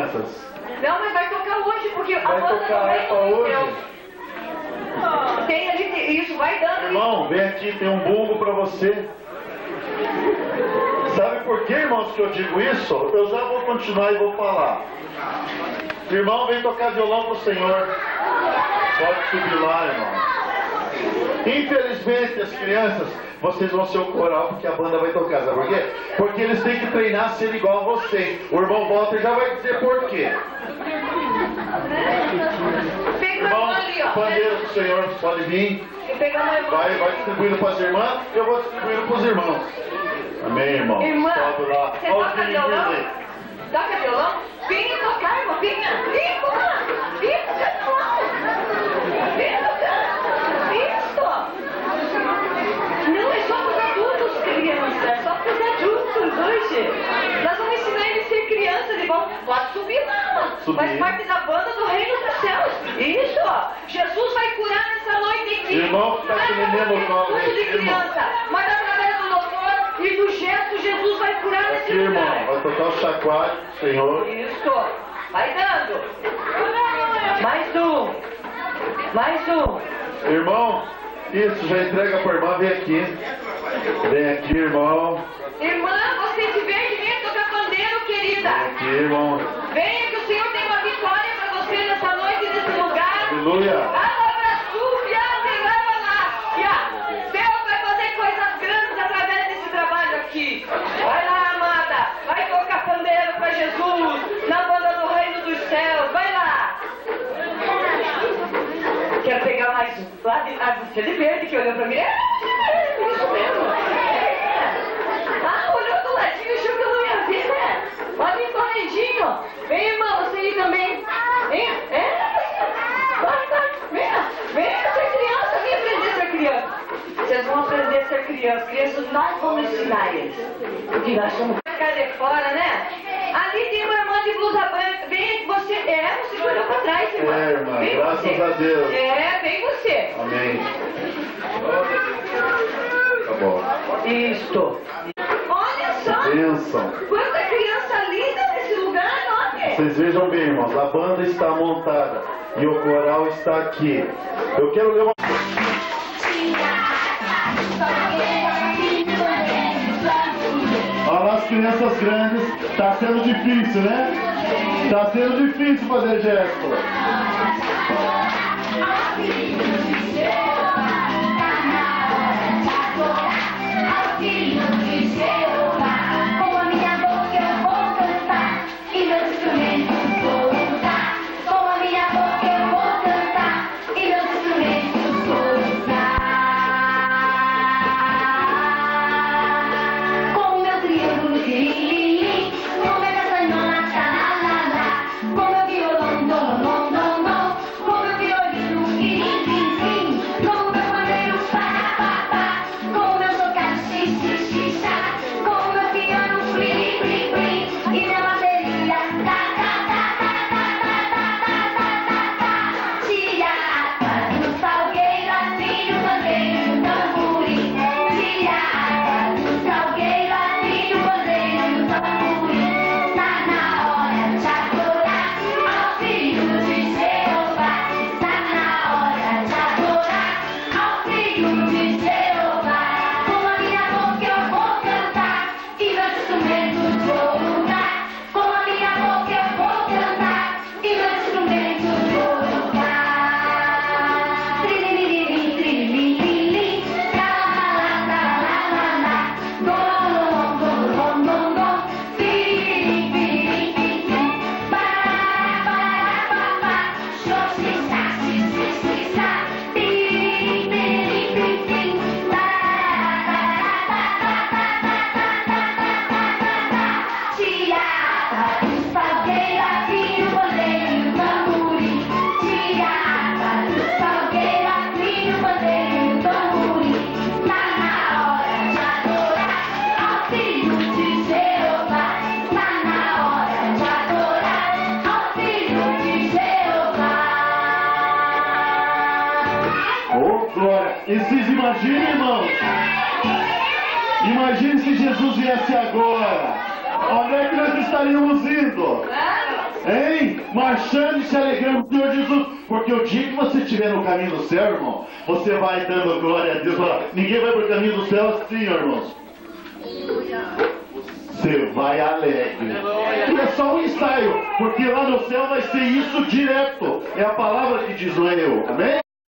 crianças? Não, mas vai tocar hoje, porque a Vai banda tocar não harpa hoje? Tem ali, isso, vai dando. Irmão, vem aqui, tem um bumbo para você. Sabe por que, irmãos, que eu digo isso? Eu já vou continuar e vou falar. Irmão, vem tocar violão pro Senhor. Pode subir lá, irmão. Infelizmente, as crianças, vocês vão ser o coral porque a banda vai tocar. Sabe por quê? Porque eles têm que treinar a ser igual a vocês. O irmão Walter já vai dizer por quê. Irmão, o pandeiro do Senhor pode vir. Vai distribuindo para as irmãs, eu vou distribuindo para os irmãos. Amém, irmão? Irmã, sobe lá. você toca violão? Toca violão? Vinha tocar, irmão, vinha. Vinha tocar violão. Vinha tocar. Isso. Não é só para os adultos, criança. É só para os adultos hoje. Nós vamos ensinar eles a ser crianças. Eles vão, pode subir lá. Faz parte da banda do Reino dos Céus. Isso. Jesus vai curar nessa noite aqui. Irmão, está entendendo o nome de criança. Mas através do louvor e do gesto, Jesus vai curar nesse aqui, lugar. irmão, vai tocar o chacoalho, Senhor. Isso. Vai dando. Mais um. Mais um. Irmão, isso, já entrega para a irmã, vem aqui. Vem aqui, irmão. Irmã, você de verde, venha tocar pandeiro, querida. Vem aqui, irmão. Venha que o Senhor tem uma vitória para você nessa noite, nesse lugar. Aleluia. Deus vai fazer coisas grandes através desse trabalho aqui. Vai lá, amada. Vai tocar pandeiro para Jesus na banda do Reino dos Céus. Vai lá. Quero pegar mais um. Lá de, você de verde que olhou para mim. Isso mesmo. Olhou do ladinho, achou que eu não ia ver, né? Pode ir correndinho. Vem, irmão, você aí também. Vem, vai. Venha ser criança, venha aprender a ser criança. Vocês vão aprender a ser criança. Crianças, nós vamos ensinar eles. Porque nós somos ficar de fora, né? Ali tem uma irmã de blusa branca. Vem você. Você olhou pra trás, irmã. Irmã, vem graças você. a Deus. Vem você. Amém. Tá bom. Isto. Olha só. Bênção. Quanta criança linda nesse lugar, olha. Vocês vejam bem, irmãos, a banda está montada e o coral está aqui. Eu quero ler uma... Olha lá as crianças grandes, está sendo difícil, né? Está sendo difícil fazer gesto. E vocês imaginem, irmãos? Imagine se Jesus viesse agora. Onde é que nós estaríamos indo? Hein? marchando e se alegrando do Senhor Jesus. Porque o dia que você estiver no caminho do céu, irmão, você vai dando glória a Deus. Ninguém vai para o caminho do céu assim, irmãos. Você vai alegre. E é só um ensaio, porque lá no céu vai ser isso direto. É a palavra que diz, não é eu. Amém?